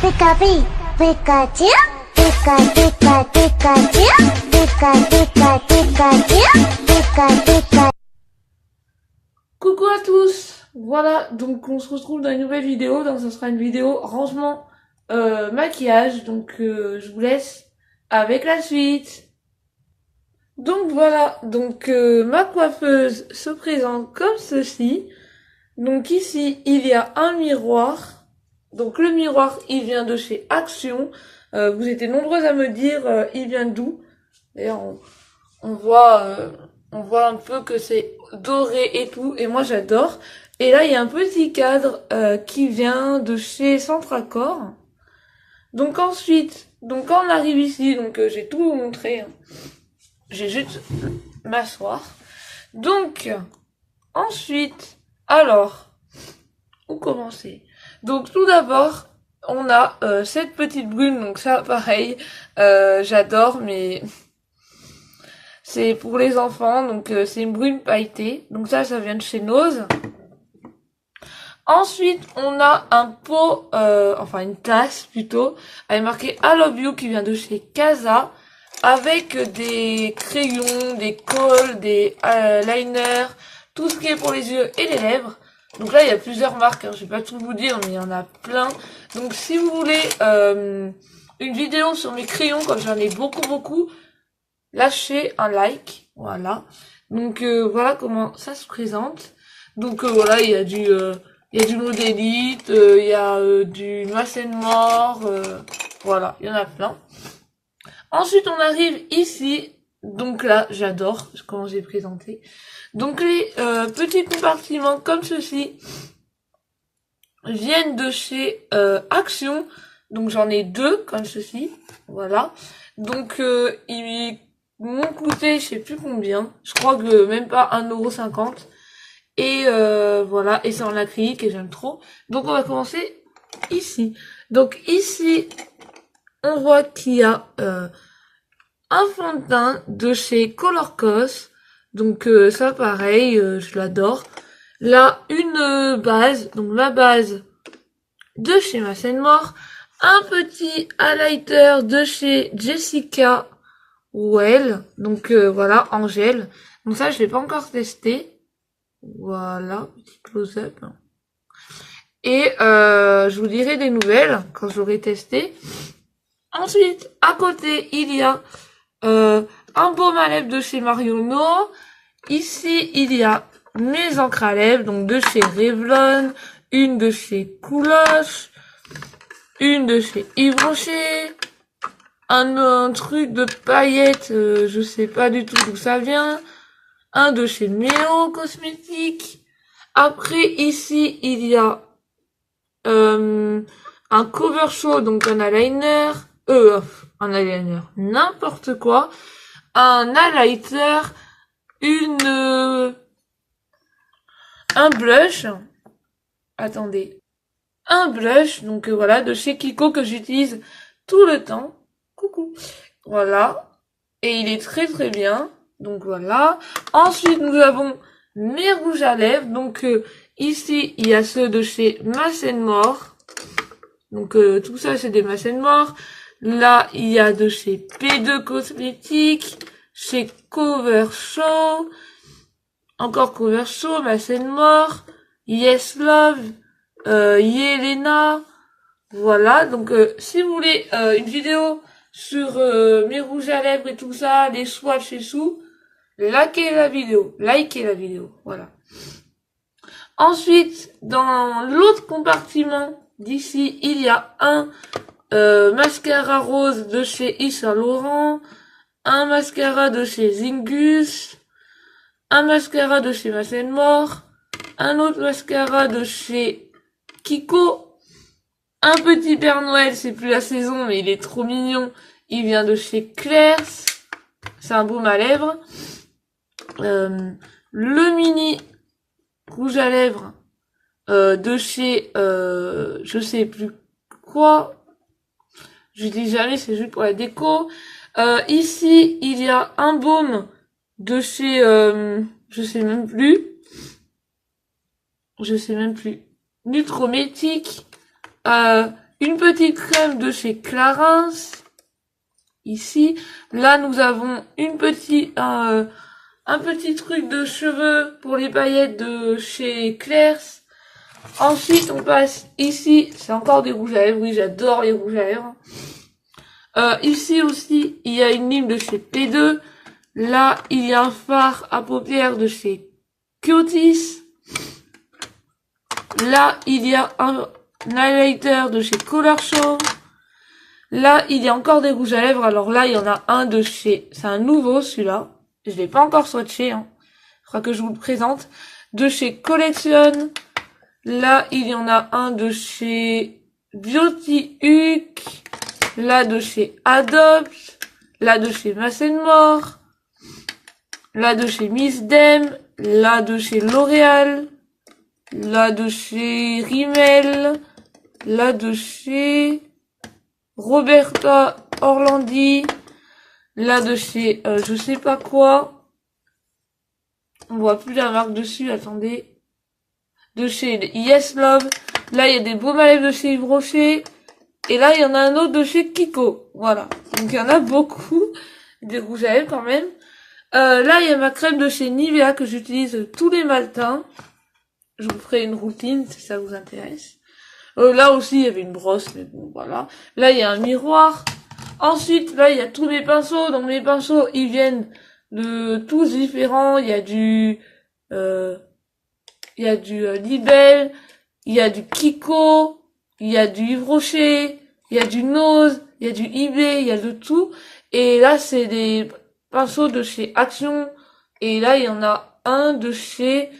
Pikachu, Pikachu, Pikachu, Pikachu, Pikachu, Pikachu, Pikachu. Coucou à tous. Voilà, donc on se retrouve dans une nouvelle vidéo. Donc ça sera une vidéo rangement maquillage. Donc je vous laisse avec la suite. Donc voilà, donc ma coiffeuse se présente comme ceci. Donc ici, il y a un miroir. Donc le miroir, il vient de chez Action. Vous étiez nombreuses à me dire, il vient d'où. D'ailleurs, on voit un peu que c'est doré et tout. Et moi, j'adore. Et là, il y a un petit cadre qui vient de chez Centracor. Donc ensuite, donc quand on arrive ici, donc j'ai tout vous montré. Hein. J'ai juste m'asseoir. Donc, ensuite, alors, où commencer? Donc tout d'abord, on a cette petite brune, donc ça pareil, j'adore, mais c'est pour les enfants, donc c'est une brune pailletée, donc ça vient de chez Nose. Ensuite, on a un pot, enfin une tasse plutôt, avec marqué I Love You qui vient de chez Casa, avec des crayons, des cols, des liners, tout ce qui est pour les yeux et les lèvres. Donc là, il y a plusieurs marques, hein, je vais pas tout vous dire, mais il y en a plein. Donc si vous voulez une vidéo sur mes crayons, comme j'en ai beaucoup, lâchez un like, voilà. Donc voilà comment ça se présente. Donc voilà, il y a du modélite, il y a du Massenmore, voilà, il y en a plein. Ensuite, on arrive ici. Donc là, j'adore comment j'ai présenté. Donc les petits compartiments comme ceci viennent de chez Action. Donc j'en ai deux comme ceci. Voilà. Donc ils m'ont coûté je sais plus combien. Je crois que même pas 1,50 €. Et voilà. Et c'est en acrylique et j'aime trop. Donc on va commencer ici. Donc ici, on voit qu'il y a un fond de teint de chez Colorcos. Donc ça pareil, je l'adore. Là, une base, donc la base de chez Massenmore. Un petit highlighter de chez Jessica Well. Donc voilà, en gel. Donc ça, je l'ai pas encore testé. Voilà, petit close-up. Et je vous dirai des nouvelles quand j'aurai testé. Ensuite, à côté, il y a un baume à lèvres de chez Marionno. Ici, il y a mes encres à lèvres, donc de chez Revlon, une de chez Kouloche, une de chez Yves Rocher, un truc de paillettes, je sais pas du tout d'où ça vient, un de chez Méo Cosmétiques. Après, ici, il y a un cover show, donc un eyeliner, n'importe quoi, un highlighter, un blush, attendez, un blush, donc voilà, de chez Kiko que j'utilise tout le temps, coucou, voilà, et il est très bien, donc voilà. Ensuite, nous avons mes rouges à lèvres, donc ici, il y a ceux de chez Massenmore, donc tout ça, c'est des Massenmore. Là, il y a de chez P2 Cosmétiques, chez Cover Show, encore Cover Show, Massenmore, Yes Love, Yelena, voilà. Donc, si vous voulez une vidéo sur mes rouges à lèvres et tout ça, les swatchs et tout, likez la vidéo, voilà. Ensuite, dans l'autre compartiment d'ici, il y a un mascara rose de chez Yves Saint Laurent, un mascara de chez Zingus, un mascara de chez Massenmore, un autre mascara de chez Kiko, un petit Père Noël, c'est plus la saison, mais il est trop mignon, il vient de chez Claire's, c'est un baume à lèvres, le mini rouge à lèvres de chez je sais plus quoi, je dis jamais, c'est juste pour la déco. Ici, il y a un baume de chez je sais même plus, Nutrométique, une petite crème de chez Clarins. Ici, là nous avons un petit truc de cheveux pour les paillettes de chez Claire's. Ensuite, on passe ici, c'est encore des rouges à lèvres. Oui, j'adore les rouges à lèvres. Ici aussi, il y a une lime de chez P2. Là, il y a un fard à paupières de chez Cutis. Là, il y a un highlighter de chez Color Show. Là, il y a encore des rouges à lèvres. Alors là, il y en a un de chez... C'est un nouveau, celui-là. Je l'ai pas encore swatché, hein. Je crois que je vous le présente. De chez Collection. Là, il y en a un de chez Beauty Huck. Là, de chez Adopt. Là, de chez Mass More. Là, de chez Miss Dem. Là, de chez L'Oréal. Là, de chez Rimmel. Là, de chez Roberta Orlandi. Là, de chez je sais pas quoi. On voit plus la marque dessus, attendez. De chez Yes Love. Là, il y a des baumes à lèvres de chez Yves Rocher. Et là, il y en a un autre de chez Kiko. Voilà. Donc, il y en a beaucoup. Des rouges à lèvres quand même. Là, il y a ma crème de chez Nivea que j'utilise tous les matins. Je vous ferai une routine si ça vous intéresse. Là aussi, il y avait une brosse, mais bon, voilà. Là, il y a un miroir. Ensuite, là, il y a tous mes pinceaux. Donc, mes pinceaux, ils viennent de tous différents. Il y a du Libelle, il y a du Kiko, il y a du Yves Rocher, il y a du Nose, il y a du eBay, il y a de tout. Et là, c'est des pinceaux de chez Action. Et là, il y en a un de chez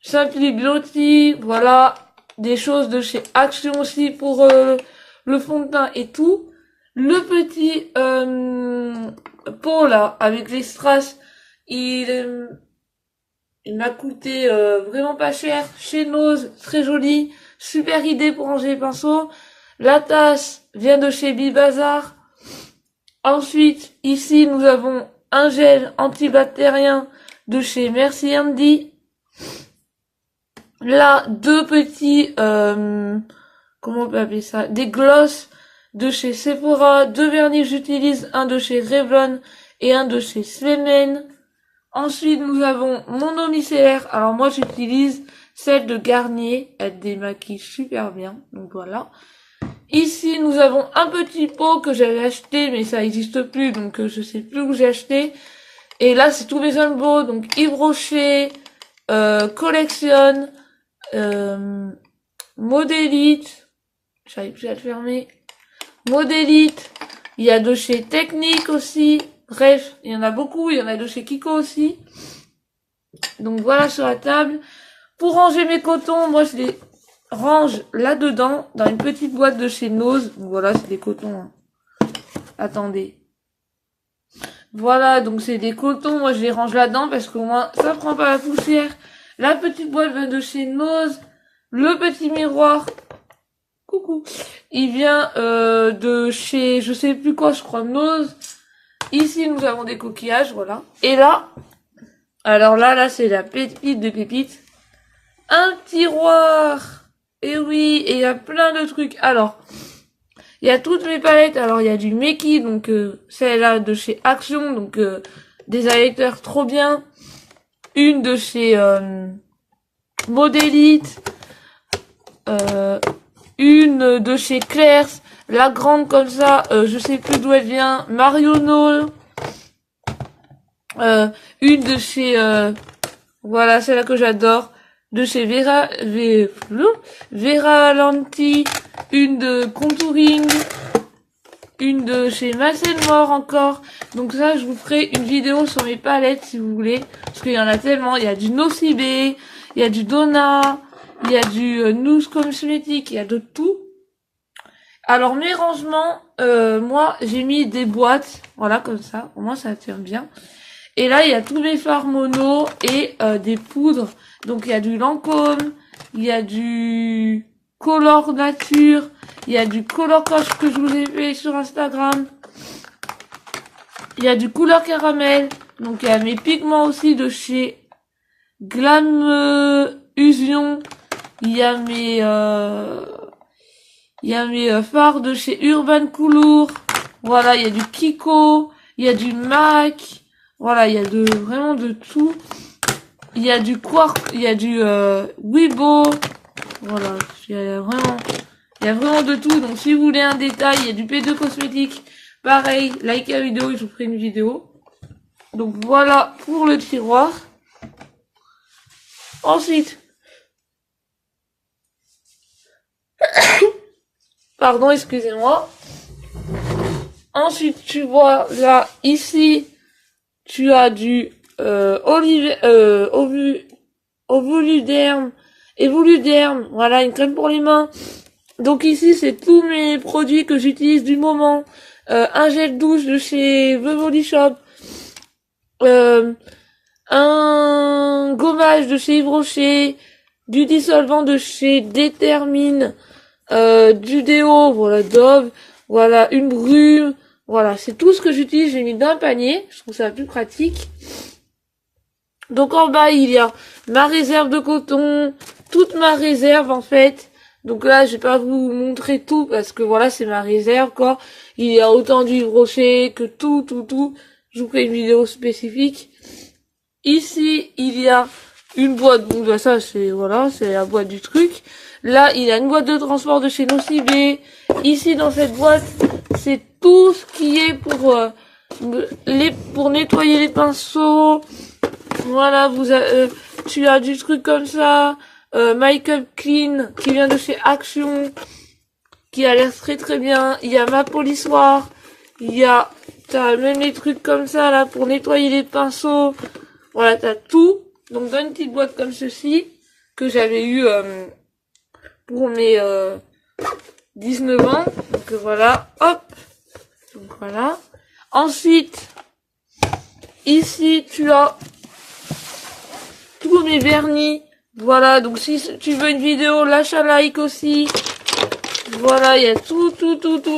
Simply Beauty. Voilà, des choses de chez Action aussi pour le fond de teint et tout. Le petit pot là, avec les strass, il m'a coûté vraiment pas cher. Chez Nose, très joli. Super idée pour ranger les pinceaux. La tasse vient de chez Bibazar. Ensuite, ici, nous avons un gel antibactérien de chez Merci Andy. Là, deux petits, comment on peut appeler ça? Des gloss de chez Sephora. Deux vernis que j'utilise, un de chez Revlon et un de chez Slemen. Ensuite, nous avons mon eau micellaire. Alors moi, j'utilise celle de Garnier. Elle démaquille super bien. Donc voilà. Ici, nous avons un petit pot que j'avais acheté, mais ça n'existe plus, donc je sais plus où j'ai acheté. Et là, c'est tous mes Umbo, donc Yves Rocher, Collection, Modélite. J'arrive plus à le fermer. Modélite. Il y a de chez Technique aussi. Bref, il y en a beaucoup. Il y en a de chez Kiko aussi. Donc voilà sur la table. Pour ranger mes cotons, moi je les range là-dedans, dans une petite boîte de chez Nose. Donc voilà, c'est des cotons. Hein. Attendez. Voilà, donc c'est des cotons. Moi je les range là-dedans parce qu'au moins ça prend pas la poussière. La petite boîte vient de chez Nose. Le petit miroir. Coucou. Il vient de chez je sais plus quoi, je crois Nose. Ici nous avons des coquillages, voilà. Et là, alors là c'est la pépite de pépites. Un tiroir. Et oui, et il y a plein de trucs. Alors, il y a toutes mes palettes. Alors, il y a du Meki, donc celle-là de chez Action, donc des highlighters trop bien. Une de chez Modélite. Une de chez Claire's. La grande comme ça, je sais plus d'où elle vient. Marionol. Une de chez... voilà, celle-là que j'adore. De chez Vera Lanti, une de Contouring, une de chez Mass More encore. Donc ça, je vous ferai une vidéo sur mes palettes si vous voulez, parce qu'il y en a tellement. Il y a du Nocibé, il y a du Donna, il y a du News Cosmétique, il y a de tout. Alors mes rangements, moi j'ai mis des boîtes, voilà comme ça, au moins ça tient bien. Et là, il y a tous mes fards mono et des poudres. Donc, il y a du Lancôme, il y a du Color Nature, il y a du Color Coche que je vous ai fait sur Instagram. Il y a du Couleur Caramel. Donc, il y a mes pigments aussi de chez Glam Usion. Il y a mes... Il y a mes fards de chez Urban Coulour. Voilà, il y a du Kiko. Il y a du MAC. Voilà, il y a vraiment de tout. Il y a du Quark. Il y a du Weibo. Voilà, il y a vraiment de tout. Donc si vous voulez un détail, il y a du P2 cosmétique. Pareil, like la vidéo et je vous ferai une vidéo. Donc voilà pour le tiroir. Ensuite, pardon, excusez-moi. Ensuite, tu vois là, ici, tu as du Evoluderm, voilà, une crème pour les mains. Donc ici, c'est tous mes produits que j'utilise du moment. Un gel douche de chez The Body Shop. Un gommage de chez Yves Rocher. Du dissolvant de chez Détermine. Du déo, voilà, Dove. Voilà, une brume. Voilà, c'est tout ce que j'utilise. J'ai mis dans un panier. Je trouve ça plus pratique. Donc en bas, il y a ma réserve de coton. Toute ma réserve, en fait. Donc là, je vais pas vous montrer tout parce que voilà, c'est ma réserve, quoi. Il y a autant du Yves Rocher que tout. Je vous ferai une vidéo spécifique. Ici, il y a une boîte. Donc là, ça, c'est, voilà, c'est la boîte du truc. Là, il y a une boîte de transport de chez Nocibé. Ici, dans cette boîte, c'est tout ce qui est pour nettoyer les pinceaux. Voilà, tu as du truc comme ça. Make Up Clean qui vient de chez Action, qui a l'air très très bien. Il y a ma polissoire. T'as même les trucs comme ça là pour nettoyer les pinceaux. Voilà, t'as tout. Donc dans une petite boîte comme ceci que j'avais eu pour mes 19 ans. Donc voilà, hop. Donc voilà. Ensuite, ici tu as tous mes vernis. Voilà, donc si tu veux une vidéo, lâche un like aussi. Voilà, il y a tous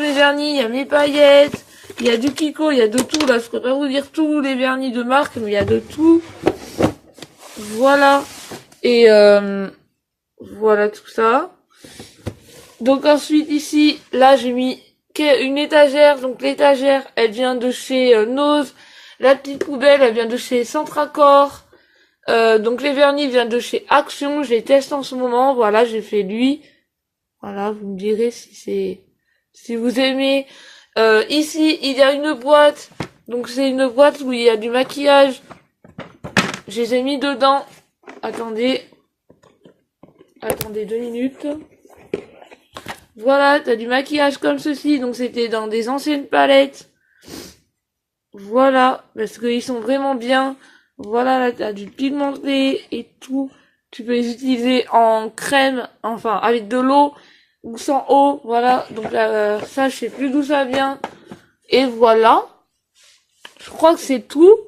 les vernis, il y a mes paillettes, il y a du Kiko, il y a de tout. Là, je peux pas vous dire tous les vernis de marque, mais il y a de tout. Voilà. Et voilà tout ça. Donc ensuite ici, là j'ai mis une étagère. Donc l'étagère, elle vient de chez Nose. La petite poubelle, elle vient de chez Centracor. Donc les vernis viennent de chez Action, je les teste en ce moment, voilà, j'ai fait lui. Voilà, vous me direz si vous aimez. Ici, il y a une boîte. Donc c'est une boîte où il y a du maquillage. Je les ai mis dedans. Attendez 2 minutes. Voilà, t'as du maquillage comme ceci, donc c'était dans des anciennes palettes. Voilà, parce qu'ils sont vraiment bien. Voilà, là, t'as du pigmenté et tout. Tu peux les utiliser en crème, enfin, avec de l'eau ou sans eau. Voilà, donc là, ça, je sais plus d'où ça vient. Et voilà. Je crois que c'est tout.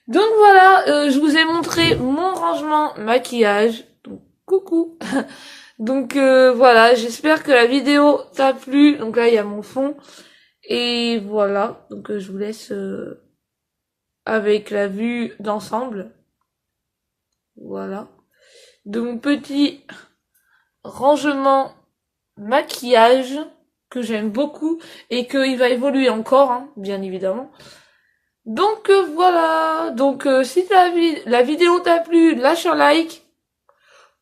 Donc voilà, je vous ai montré mon rangement maquillage. Donc, coucou. Donc voilà, j'espère que la vidéo t'a plu. Donc là, il y a mon fond. Et voilà, donc je vous laisse avec la vue d'ensemble. Voilà. De mon petit rangement maquillage que j'aime beaucoup et qu'il va évoluer encore, hein, bien évidemment. Donc voilà, donc si la vidéo t'a plu, lâche un like.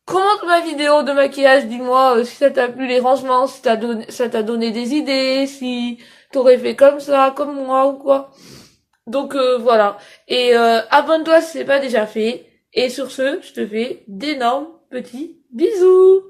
Commente ma vidéo de maquillage, dis-moi si ça t'a plu les rangements, si ça t'a donné des idées, si t'aurais fait comme ça, comme moi ou quoi. Donc voilà. Et abonne-toi si c'est pas déjà fait. Et sur ce, je te fais d'énormes petits bisous.